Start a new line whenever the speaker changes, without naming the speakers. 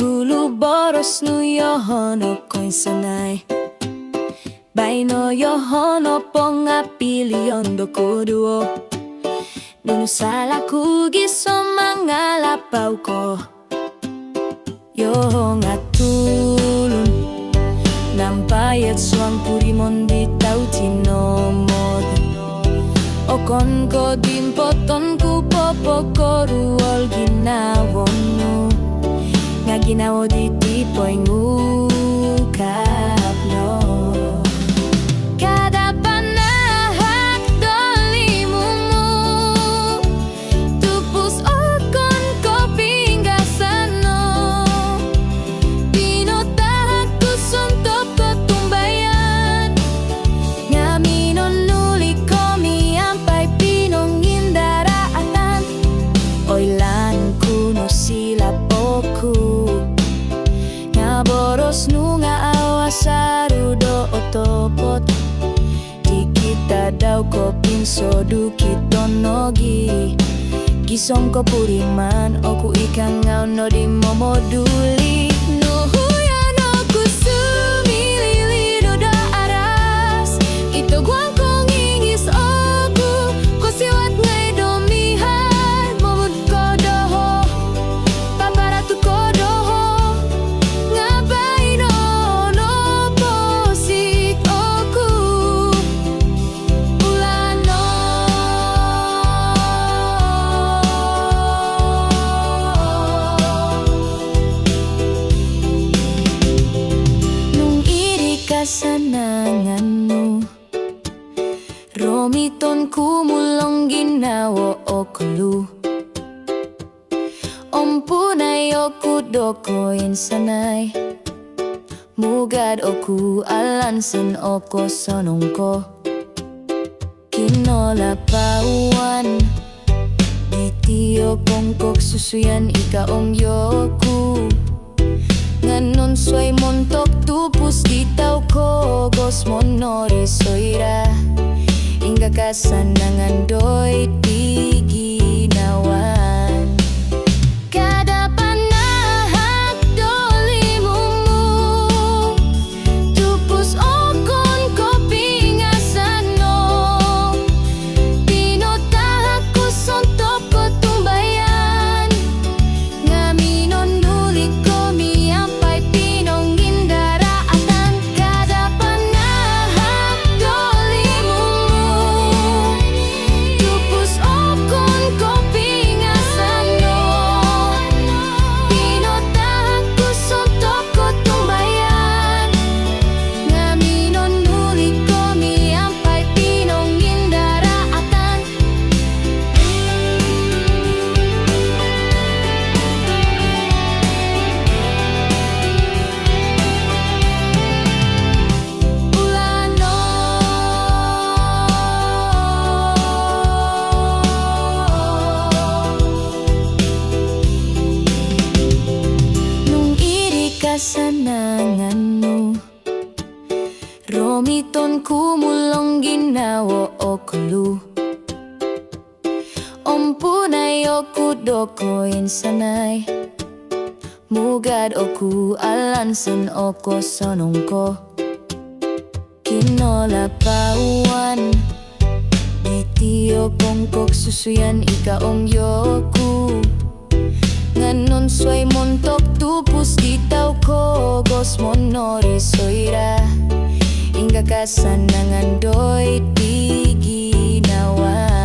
Gulu boros nu yohono koin sanai Baino yohono ponga piliondo koduo Nunu salah kugi somangala pauko Yoho ngatulun Nampayat suang puri mondi tau tinomod Okon ko dimpoton ku popo koruol ginawonu Nga ginawo di tipoy ngukapno Kada panahak dolimumu Tupus okon ko pinggasano Pinotahak ku suntop ko tumbayan Nga minon nuli ko miampay pinongin daraatan Oilan kuno sila poku Boros nu nga awas sarudo otopot Di kita daw ko pinso dukiton nogi Gisong ko puriman oku ikang ngau no di momoduli Nuhuyan oku sumilili no da aras Ito guang kong ingis oku Ko siwat ngay domihan Momud ko doho Paparatu ko doho Kasananganmu Romiton kumulong ginawa o kulu Ompunay oku dokoin sanay Mugad oku alansan oko sonong ko Kinola pauan Ditiyo kongkok susuyan ikaong yoku Nganon soy montok tupus di tau ko Gos monori soira Ingga kasanangan doi di ginawan Kada panahak dolimumu Tupus okon ko pingasano Pinotahak ku sontop ko tumbayan Ngaminon nuli ko Kasananganmu Romiton kumulong ginawa o kulu Ompunay oku dokoin sanay Mugad oku alansan oko sonong ko Kinola pauan Ditiyo kongkok susuyan ikaong yoku Nganon soy montok tupus di tau ko Gos monori soira Ingga kasanangan doi di ginawan